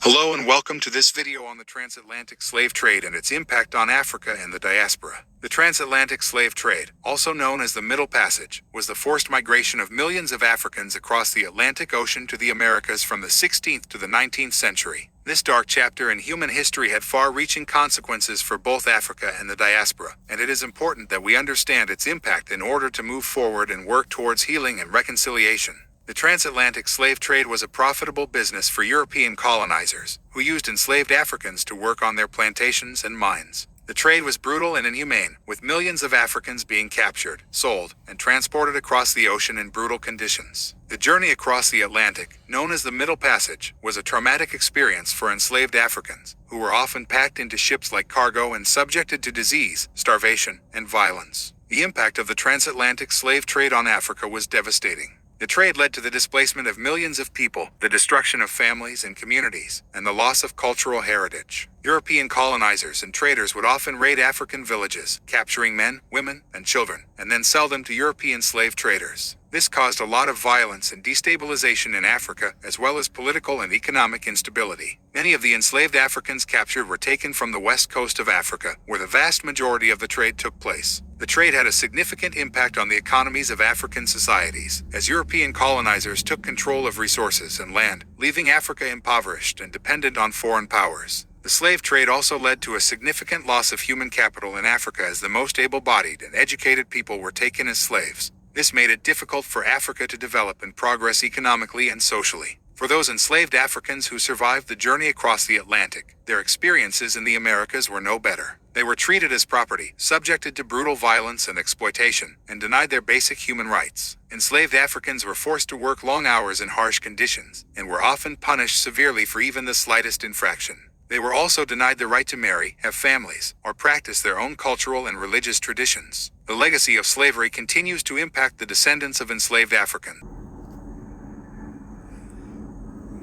Hello and welcome to this video on the transatlantic slave trade and its impact on Africa and the diaspora. The transatlantic slave trade, also known as the Middle Passage, was the forced migration of millions of Africans across the Atlantic Ocean to the Americas from the 16th to the 19th century. This dark chapter in human history had far-reaching consequences for both Africa and the diaspora, and it is important that we understand its impact in order to move forward and work towards healing and reconciliation. The transatlantic slave trade was a profitable business for European colonizers, who used enslaved Africans to work on their plantations and mines. The trade was brutal and inhumane, with millions of Africans being captured, sold, and transported across the ocean in brutal conditions. The journey across the Atlantic, known as the Middle Passage, was a traumatic experience for enslaved Africans, who were often packed into ships like cargo and subjected to disease, starvation, and violence. The impact of the transatlantic slave trade on Africa was devastating. The trade led to the displacement of millions of people, the destruction of families and communities, and the loss of cultural heritage. European colonizers and traders would often raid African villages, capturing men, women, and children, and then sell them to European slave traders. This caused a lot of violence and destabilization in Africa, as well as political and economic instability. Many of the enslaved Africans captured were taken from the west coast of Africa, where the vast majority of the trade took place. The trade had a significant impact on the economies of African societies, as European colonizers took control of resources and land, leaving Africa impoverished and dependent on foreign powers. The slave trade also led to a significant loss of human capital in Africa, as the most able-bodied and educated people were taken as slaves. This made it difficult for Africa to develop and progress economically and socially. For those enslaved Africans who survived the journey across the Atlantic, their experiences in the Americas were no better. They were treated as property, subjected to brutal violence and exploitation, and denied their basic human rights. Enslaved Africans were forced to work long hours in harsh conditions, and were often punished severely for even the slightest infraction. They were also denied the right to marry, have families, or practice their own cultural and religious traditions. The legacy of slavery continues to impact the descendants of enslaved Africans.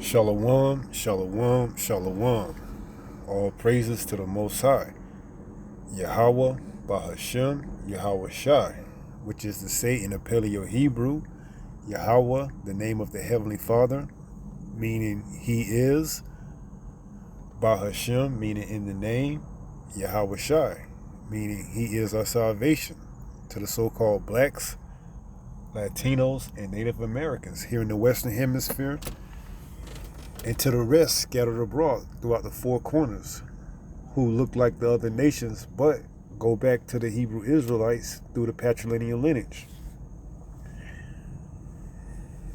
Shalom, shalom, shalom. All praises to the Most High. Yahweh, Bahashem, Yahweh Shai, which is to say in the Paleo-Hebrew, Yahweh, the name of the Heavenly Father, meaning He is, Bahashem, meaning in the name, Yahweh Shai, meaning He is our salvation, to the so-called blacks, Latinos, and Native Americans here in the Western Hemisphere, and to the rest scattered abroad throughout the four corners, who look like the other nations but go back to the Hebrew Israelites through the patrilineal lineage.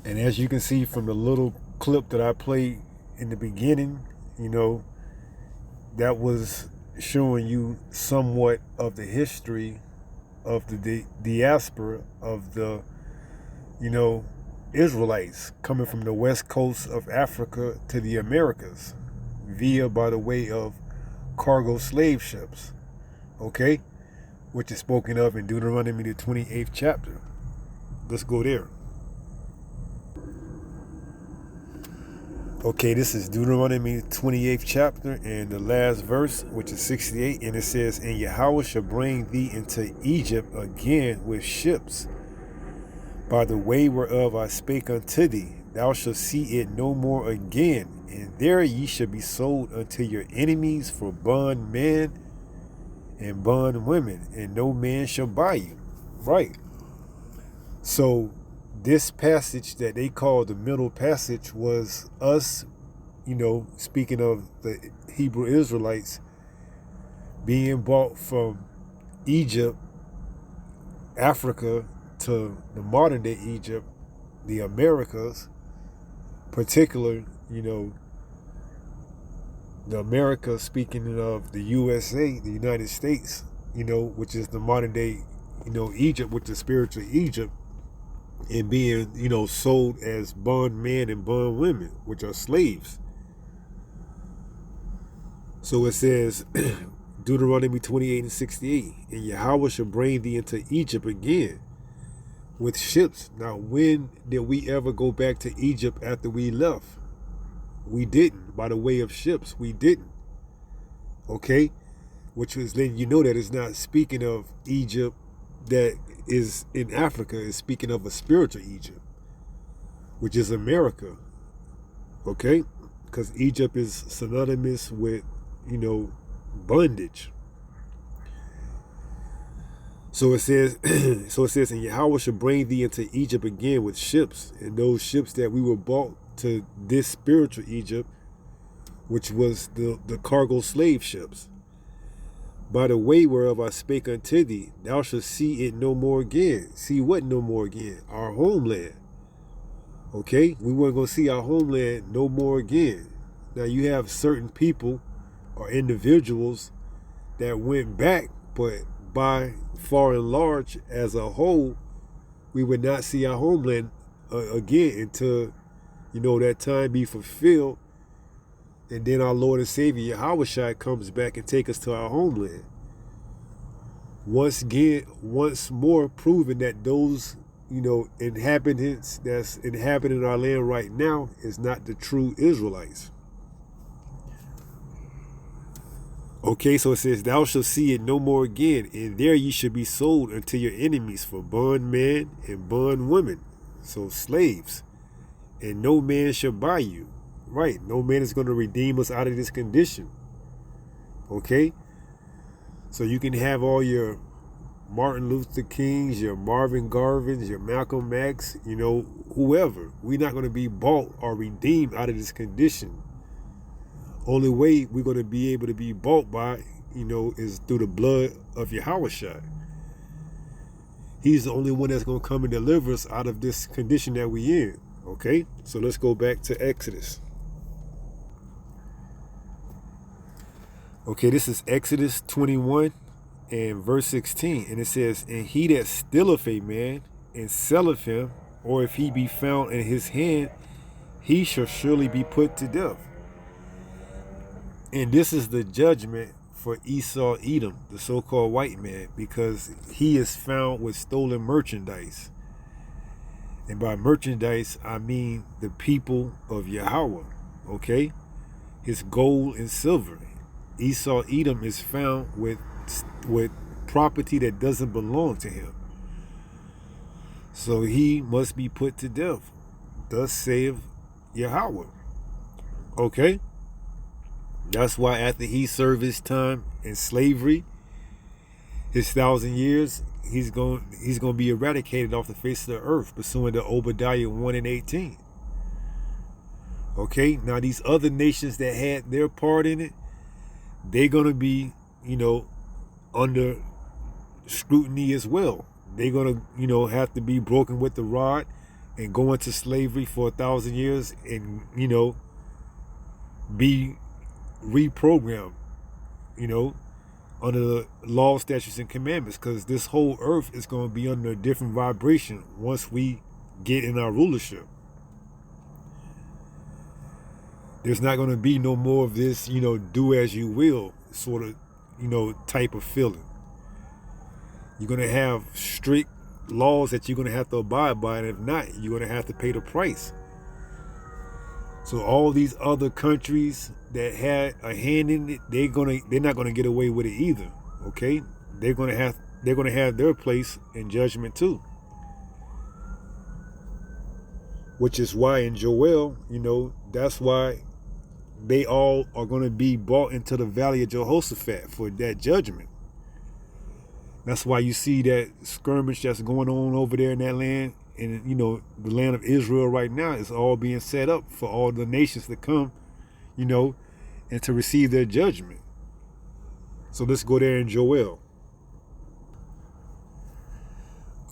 And as you can see from the little clip that I played in the beginning, that was showing you somewhat of the history of the diaspora of the, Israelites coming from the west coast of Africa to the Americas by the way of cargo slave ships, okay, which is spoken of in Deuteronomy the 28th chapter. Let's go there. Okay, this is Deuteronomy 28th chapter and the last verse, which is 68, and it says, "And Yahweh shall bring thee into Egypt again with ships, by the way whereof I spake unto thee. Thou shalt see it no more again, and there ye shall be sold unto your enemies for bondmen and bondwomen, and no man shall buy you." Right. So this passage that they call the Middle Passage was us, speaking of the Hebrew Israelites being bought from Egypt, Africa, to the modern day Egypt, the Americas, particular, the America, speaking of the USA, the United States, which is the modern day, Egypt, which is spiritual Egypt, and being, sold as bondmen and bondwomen, which are slaves. So it says, Deuteronomy 28 and 68, "And Yahweh shall bring thee into Egypt again with ships." Now, when did we ever go back to Egypt after we left? We didn't. By the way of ships, we didn't. Okay? Which was letting you know that it's not speaking of Egypt that is in Africa. It's speaking of a spiritual Egypt, which is America. Okay? because Egypt is synonymous with, bondage. So it says, and Yahweh shall bring thee into Egypt again with ships, and those ships that we were brought to this spiritual Egypt, which was the cargo slave ships. By the way whereof I spake unto thee, thou shalt see it no more again. See what no more again? Our homeland. Okay? We weren't going to see our homeland no more again. Now you have certain people or individuals that went back, but by far and large, as a whole, we would not see our homeland again until, that time be fulfilled. And then our Lord and Savior, Yahushua, comes back and take us to our homeland. Once more proving that those, inhabitants that's inhabiting our land right now is not the true Israelites. Okay, so it says, thou shalt see it no more again, and there ye shall be sold unto your enemies for bondmen and bondwomen, so slaves, and no man shall buy you. Right, no man is going to redeem us out of this condition. Okay, so you can have all your Martin Luther Kings, your Marvin Garvins, your Malcolm X, whoever. We're not going to be bought or redeemed out of this condition. Only way we're going to be able to be bought by, is through the blood of Yahushua. He's the only one that's going to come and deliver us out of this condition that we in. Okay, so let's go back to Exodus. Okay, this is Exodus 21 and verse 16. And it says, and he that stealeth a man and selleth him, or if he be found in his hand, he shall surely be put to death. And this is the judgment for Esaw Edom, the so-called white man, because he is found with stolen merchandise. And by merchandise, I mean the people of Yahweh, okay? His gold and silver. Esaw Edom is found with property that doesn't belong to him. So he must be put to death. Thus saith Yahweh. Okay? That's why after he served his time in slavery, his 1,000 years, he's going to be eradicated off the face of the earth, pursuant to Obadiah 1 and 18. Okay, now these other nations that had their part in it, they're going to be, under scrutiny as well. They're going to, have to be broken with the rod and go into slavery for 1,000 years and, be reprogrammed, under the law, statutes, and commandments, because this whole earth is going to be under a different vibration once we get in our rulership. There's not going to be no more of this, do as you will sort of, type of feeling. You're going to have strict laws that you're going to have to abide by, and if not, you're going to have to pay the price. So all these other countries that had a hand in it, they're not going to get away with it either. Okay, they're going to have their place in judgment too. Which is why in Joel, that's why they all are going to be brought into the valley of Jehoshaphat for that judgment. That's why you see that skirmish that's going on over there in that land. And, the land of Israel right now is all being set up for all the nations to come, and to receive their judgment. So let's go there in Joel.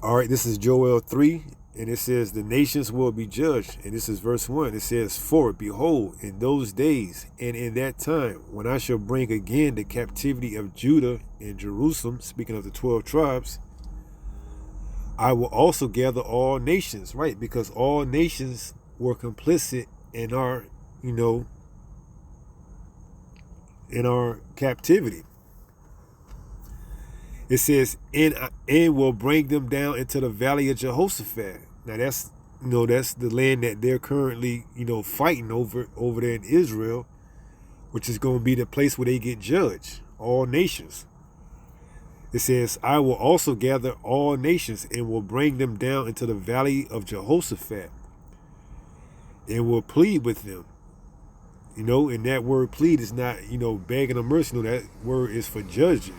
All right, this is Joel 3, and it says, the nations will be judged. And this is verse 1. It says, for behold, in those days and in that time, when I shall bring again the captivity of Judah and Jerusalem, speaking of the 12 tribes, I will also gather all nations, right? Because all nations were complicit in our, in our captivity. It says, and will bring them down into the valley of Jehoshaphat. Now that's, that's the land that they're currently, fighting over there in Israel, which is going to be the place where they get judged, all nations. It says, I will also gather all nations and will bring them down into the valley of Jehoshaphat and will plead with them. And that word plead is not, begging or mercy. No, that word is for judging.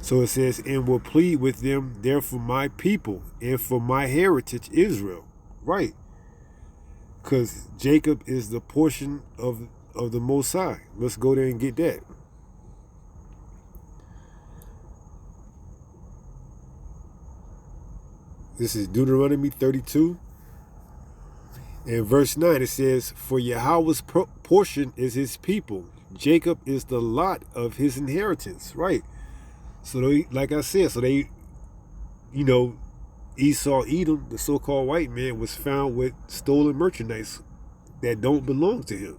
So it says, and will plead with them there for my people and for my heritage Israel. Right. Because Jacob is the portion of the Most High. Let's go there and get that. This is Deuteronomy 32. In verse 9 it says, for Yahweh's portion is his people. Jacob is the lot of his inheritance. Right. So they, like I said, Esau, Edom, the so-called white man, was found with stolen merchandise that don't belong to him.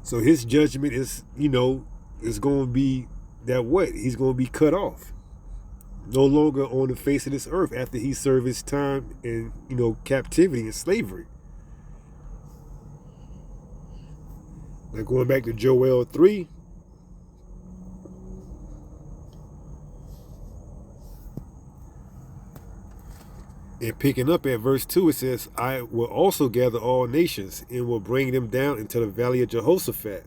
So his judgment is, is going to be that what? He's going to be cut off. No longer on the face of this earth after he served his time in, captivity and slavery. Now going back to Joel 3. And picking up at verse 2, it says, I will also gather all nations and will bring them down into the valley of Jehoshaphat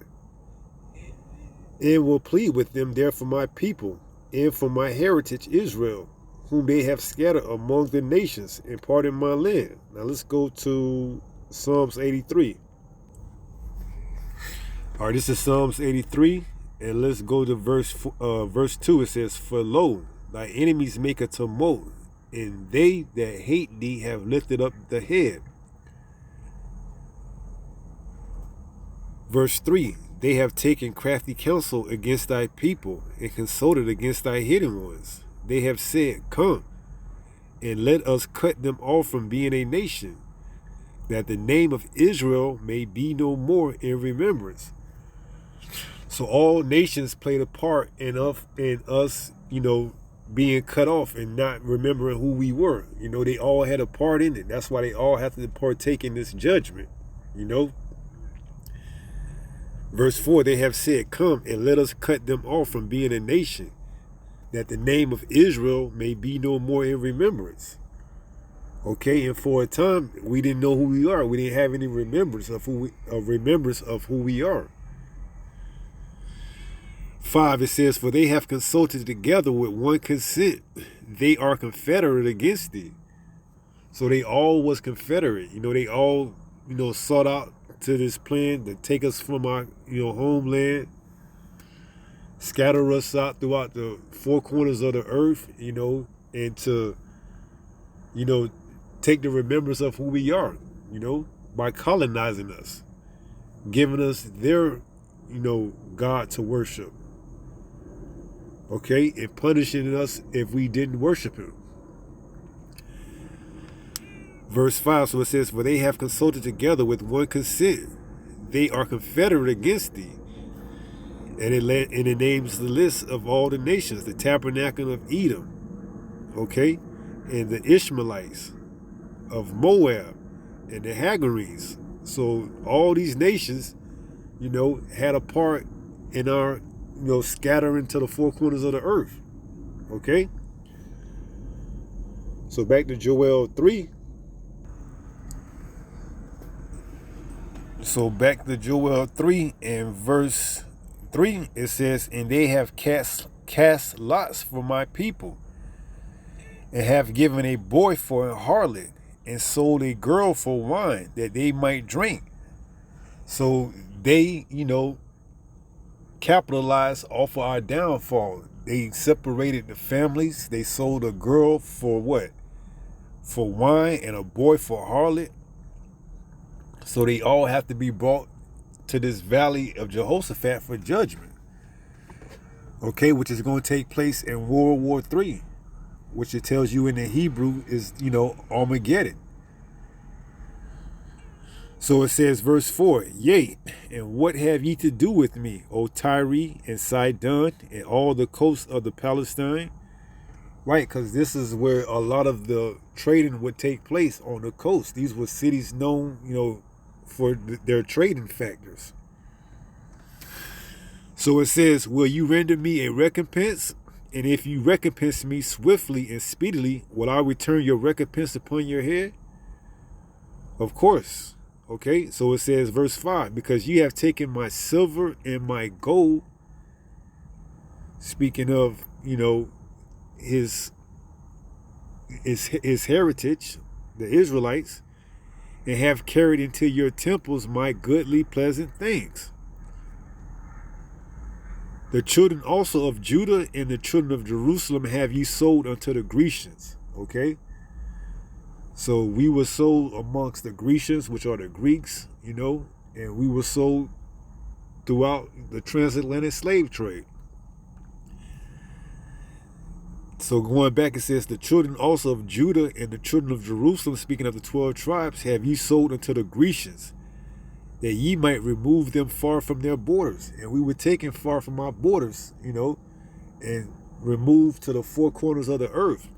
and will plead with them there for my people and for my heritage Israel, whom they have scattered among the nations and parted my land. Now let's go to Psalms 83. All right, this is Psalms 83, and let's go to verse 2. It says, for lo, thy enemies make a tumult, and they that hate thee have lifted up the head. Verse 3, they have taken crafty counsel against thy people and consulted against thy hidden ones. They have said, come, and let us cut them off from being a nation, that the name of Israel may be no more in remembrance. So all nations played a part in us, being cut off and not remembering who we were. They all had a part in it. That's why they all have to partake in this judgment. Verse 4, they have said, come and let us cut them off from being a nation, that the name of Israel may be no more in remembrance. Okay, and for a time we didn't know who we are. We didn't have any remembrance of who we are. 5, it says, for they have consulted together with one consent. They are confederate against thee. So they all was confederate. They all, sought out to this plan to take us from our, homeland, scatter us out throughout the four corners of the earth, and to, take the remembrance of who we are, by colonizing us, giving us their, God to worship. Okay, and punishing us if we didn't worship him. Verse 5, so it says, for they have consulted together with one consent. They are confederate against thee. And it names the list of all the nations, the tabernacle of Edom, okay, and the Ishmaelites of Moab, and the Hagarenes. So all these nations, had a part in our, scattering to the four corners of the earth. Okay? So back to Joel 3. So back to Joel 3 and verse 3, it says, and they have cast lots for my people, and have given a boy for a harlot, and sold a girl for wine, that they might drink. So they, capitalized off of our downfall. They separated the families. They sold a girl for what? For wine, and a boy for harlot. So they all have to be brought to this valley of Jehoshaphat for judgment. Okay, which is going to take place in World War III, which it tells you in the Hebrew is, Armageddon. So it says, verse 4, yea, and what have ye to do with me, O Tyre and Sidon, and all the coasts of the Palestine? Right, because this is where a lot of the trading would take place, on the coast. These were cities known, for their trading factors. So it says, will you render me a recompense? And if you recompense me swiftly and speedily, will I return your recompense upon your head? Of course. Okay, so it says, verse 5, because ye have taken my silver and my gold, speaking of, his heritage, the Israelites, and have carried into your temples my goodly pleasant things. The children also of Judah and the children of Jerusalem have ye sold unto the Grecians. Okay, so we were sold amongst the Grecians, which are the Greeks, and we were sold throughout the transatlantic slave trade. So going back, it says, the children also of Judah and the children of Jerusalem, speaking of the 12 tribes, have ye sold unto the Grecians, that ye might remove them far from their borders. And we were taken far from our borders, and removed to the four corners of the earth.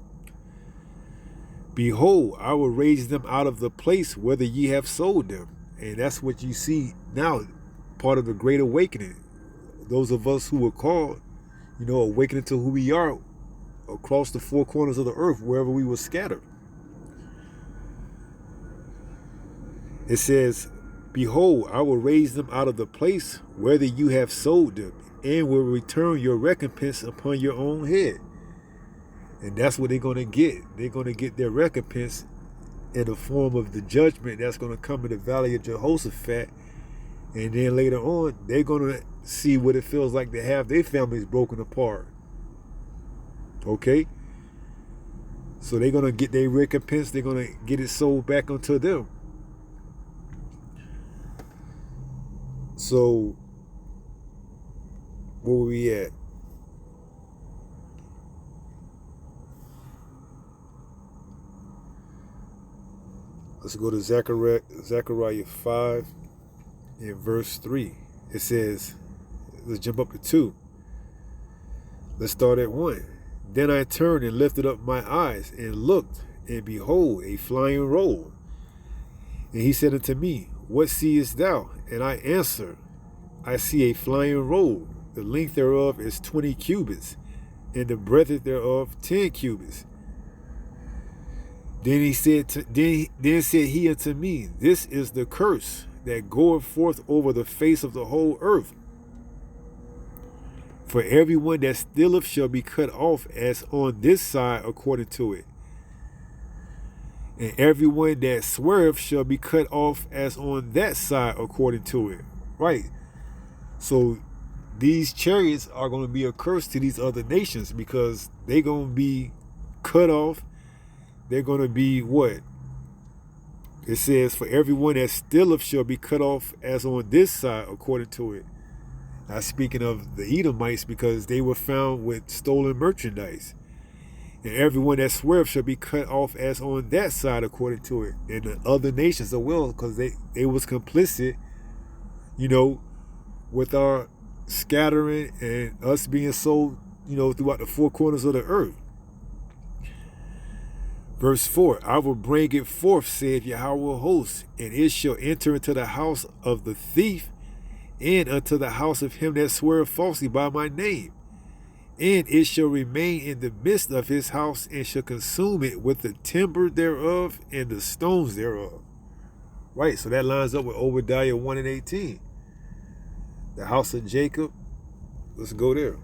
Behold, I will raise them out of the place whither ye have sold them. And that's what you see now, part of the Great Awakening. Those of us who were called, awakening to who we are across the four corners of the earth, wherever we were scattered. It says, behold, I will raise them out of the place whither you have sold them, and will return your recompense upon your own head. And that's what they're going to get. They're going to get their recompense in the form of the judgment that's going to come in the valley of Jehoshaphat. And then later on, they're going to see what it feels like to have their families broken apart. Okay? So they're going to get their recompense. They're going to get it sold back unto them. So, where were we at? Let's go to Zechariah 5 and verse 3. It says, let's jump up to 2. Let's start at 1. Then I turned and lifted up my eyes and looked, and behold, a flying roll. And he said unto me, what seest thou? And I answered, I see a flying roll. The length thereof is 20 cubits, and the breadth thereof 10 cubits. Then said he unto me, this is the curse that goeth forth over the face of the whole earth. For everyone that stealeth shall be cut off as on this side according to it. And everyone that sweareth shall be cut off as on that side according to it. Right. So these chariots are going to be a curse to these other nations, because they're going to be cut off. They're going to be what? It says, for everyone that stealeth shall be cut off as on this side according to it. Now speaking of the Edomites, because they were found with stolen merchandise. And everyone that sweareth shall be cut off as on that side according to it. And the other nations as well, because they was complicit, with our scattering and us being sold, throughout the four corners of the earth. Verse 4, I will bring it forth, saith Yahweh of hosts, and it shall enter into the house of the thief, and unto the house of him that sweareth falsely by my name. And it shall remain in the midst of his house, and shall consume it with the timber thereof and the stones thereof. Right, so that lines up with Obadiah 1 and 18. The house of Jacob. Let's go there.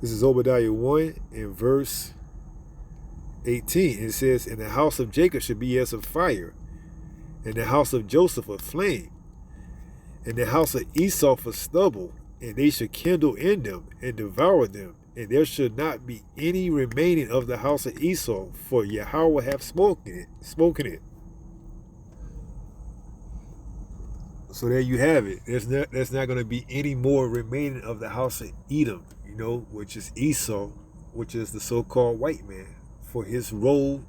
This is Obadiah 1 and verse 18. It says, and the house of Jacob should be as a fire, and the house of Joseph a flame, and the house of Esaw for stubble, and they shall kindle in them and devour them, and there should not be any remaining of the house of Esaw, for Yahweh hath spoken it. So there you have it. There's not going to be any more remaining of the house of Edom, which is Esaw, which is the so-called white man, for his role,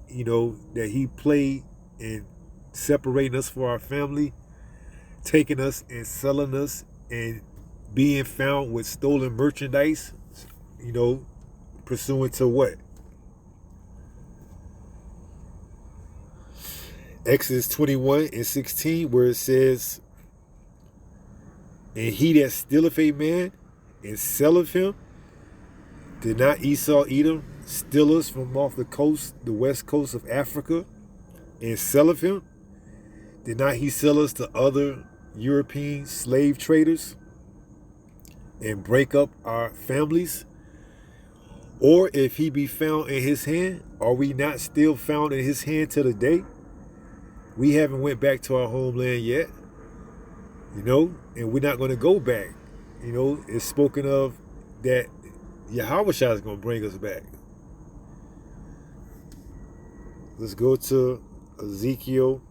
that he played in separating us from our family, taking us and selling us, and being found with stolen merchandise, pursuant to what? Exodus 21 and 16, where it says, and he that stealeth a man and selleth him, did not Esau Edom steal us from off the coast, the west coast of Africa, and sell of him? Did not he sell us to other European slave traders and break up our families? Or if he be found in his hand, are we not still found in his hand to the day? We haven't went back to our homeland yet, and we're not going to go back. It's spoken of that Yahweh is going to bring us back. Let's go to Ezekiel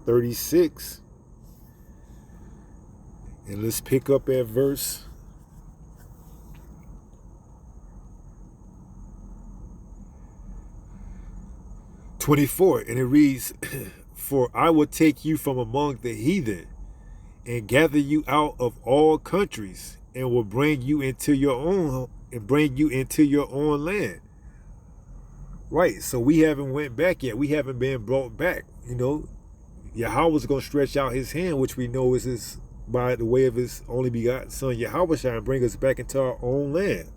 36. And let's pick up at verse 24. And it reads, For I will take you from among the heathen and gather you out of all countries, and will bring you into your own land. Right, so we haven't went back yet. We haven't been brought back. Yahweh's going to stretch out his hand, which we know is his, by the way of his only begotten son Yahweh, and bring us back into our own land.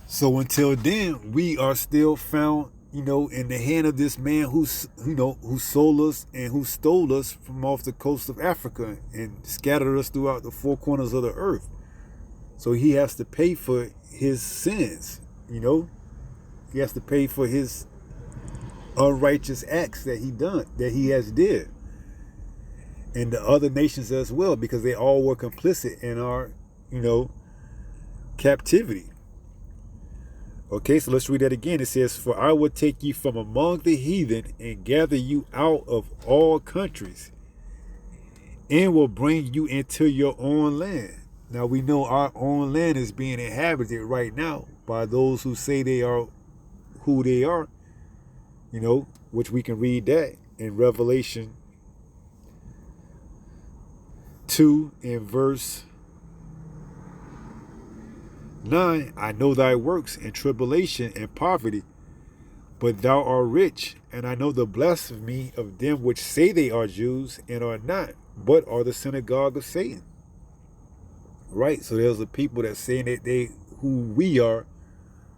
So until then, we are still found, in the hand of this man who sold us and who stole us from off the coast of Africa and scattered us throughout the four corners of the earth. So he has to pay for his sins, He has to pay for his unrighteous acts that he has did. And the other nations as well, because they all were complicit in our, captivity. Okay, so let's read that again. It says, For I will take you from among the heathen and gather you out of all countries, and will bring you into your own land. Now we know our own land is being inhabited right now by those who say they are who they are, which we can read that in Revelation 2 and verse 9. I know thy works and tribulation and poverty, but thou art rich, and I know the blasphemy of them which say they are Jews and are not, but are the synagogue of Satan. Right, so there's the people that say that they who we are,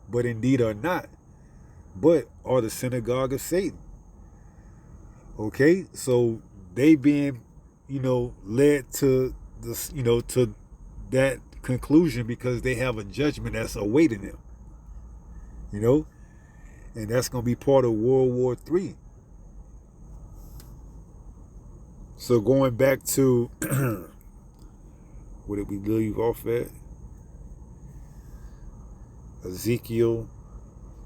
but indeed are not, but are the synagogue of Satan. Okay, so they being, led to this, to that conclusion because they have a judgment that's awaiting them. And that's going to be part of World War III. So going back to where did we leave off at? Ezekiel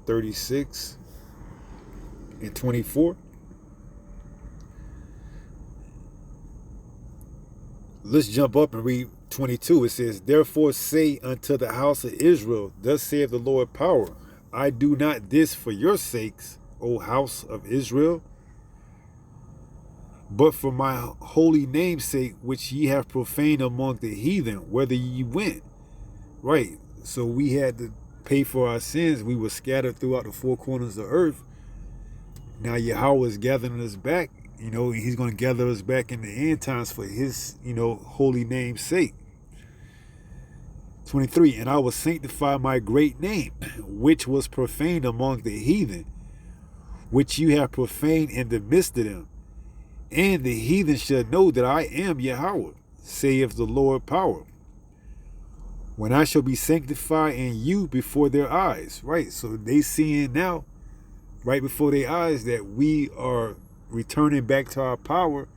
36 and 24. Let's jump up and read 22. It says, Therefore say unto the house of Israel, Thus saith the Lord power, I do not this for your sakes, O house of Israel, but for my holy name's sake, which ye have profaned among the heathen, whither ye went. Right. So we had to pay for our sins. We were scattered throughout the four corners of the earth. Now Yahweh is gathering us back. He's going to gather us back in the end times for his, holy name's sake. 23. And I will sanctify my great name, which was profaned among the heathen, which you have profaned in the midst of them. And the heathen shall know that I am Yahweh, saith the Lord power, when I shall be sanctified in you before their eyes. Right, so they seeing now, right before their eyes, that we are returning back to our power,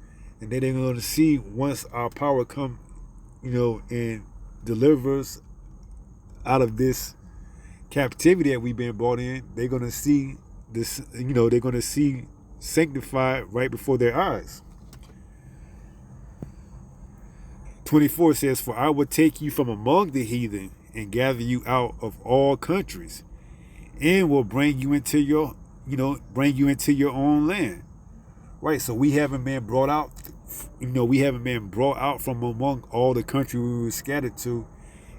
and then they're going to see once our power come, and deliver us out of this captivity that we've been brought in. They're going to see this, they're going to see sanctified right before their eyes. 24 says, For I will take you from among the heathen and gather you out of all countries, and will bring you into your, own land. Right, so we haven't been brought out, we haven't been brought out from among all the country we were scattered to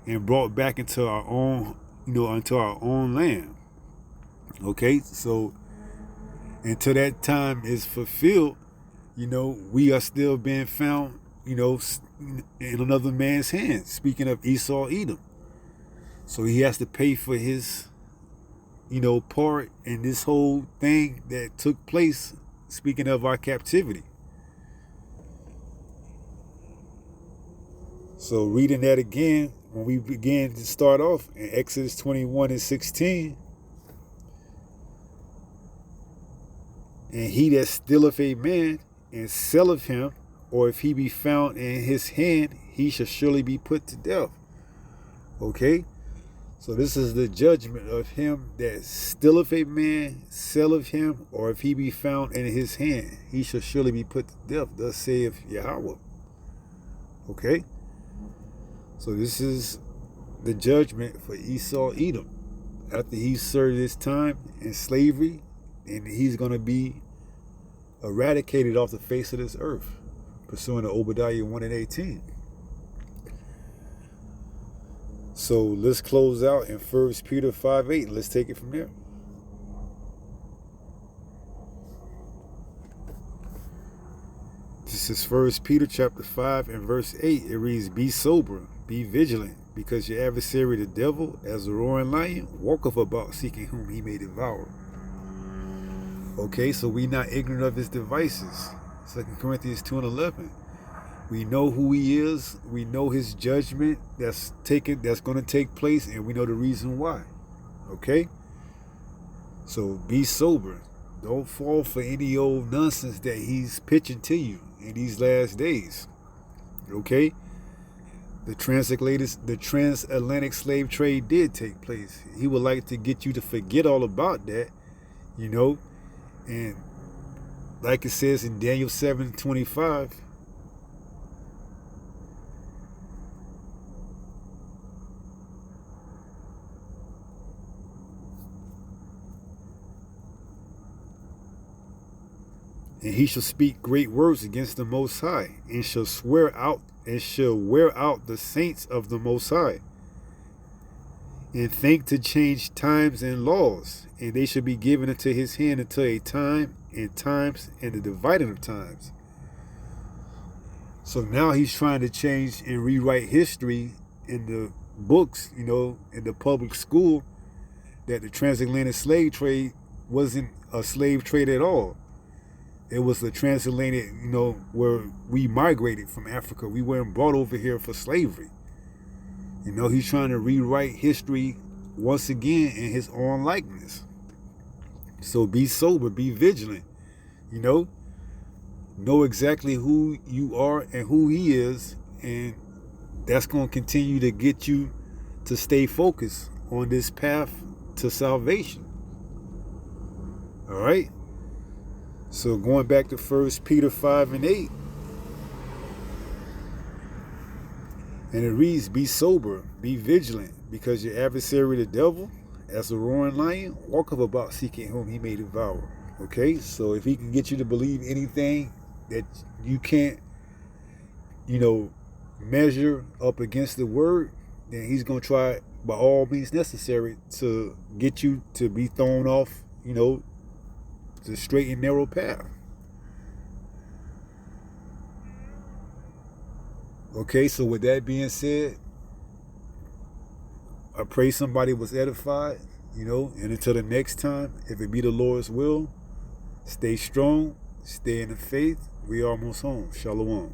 and brought back into our own, into our own land. Okay, so until that time is fulfilled, we are still being found, in another man's hands. Speaking of Esaw, Edom. So he has to pay for his, part in this whole thing that took place, speaking of our captivity. So reading that again, when we begin to start off in Exodus 21:16, and he that stealeth a man and selleth him, or if he be found in his hand, he shall surely be put to death. Okay? So this is the judgment of him that stealeth a man, selleth him, or if he be found in his hand, he shall surely be put to death. Thus saith Yahweh. Okay? So this is the judgment for Esaw Edom. After he served his time in slavery, and he's going to be eradicated off the face of this earth, pursuant to Obadiah 1:18. So let's close out in 1 Peter 5:8. Let's take it from there. This is 1 Peter chapter 5 and verse 8. It reads, "Be sober, be vigilant, because your adversary the devil, as a roaring lion, walketh about seeking whom he may devour." Okay, so we not ignorant of his devices. 2 Corinthians 2:11. We know who he is. We know his judgment that's going to take place, and we know the reason why. Okay? So be sober. Don't fall for any old nonsense that he's pitching to you in these last days. Okay? The transatlantic slave trade did take place. He would like to get you to forget all about that, and like it says in Daniel 7:25, and he shall speak great words against the Most High, and shall wear out the saints of the Most High, and think to change times and laws, and they shall be given into his hand until a time and times and the dividing of times. So now he's trying to change and rewrite history in the books, in the public school, that the transatlantic slave trade wasn't a slave trade at all. It was the transatlantic, where we migrated from Africa. We weren't brought over here for slavery. He's trying to rewrite history once again in his own likeness. So be sober, be vigilant, know exactly who you are and who he is, and that's going to continue to get you to stay focused on this path to salvation. All right? So going back to 1 Peter 5:8, and it reads, "Be sober, be vigilant, because your adversary the devil, as a roaring lion, walketh about seeking whom he may devour." Okay, so if he can get you to believe anything that you can't, measure up against the word, then he's going to try by all means necessary to get you to be thrown off, the straight and narrow path. Okay, so with that being said, I pray somebody was edified, and until the next time, if it be the Lord's will, stay strong, stay in the faith. We almost home. Shalom.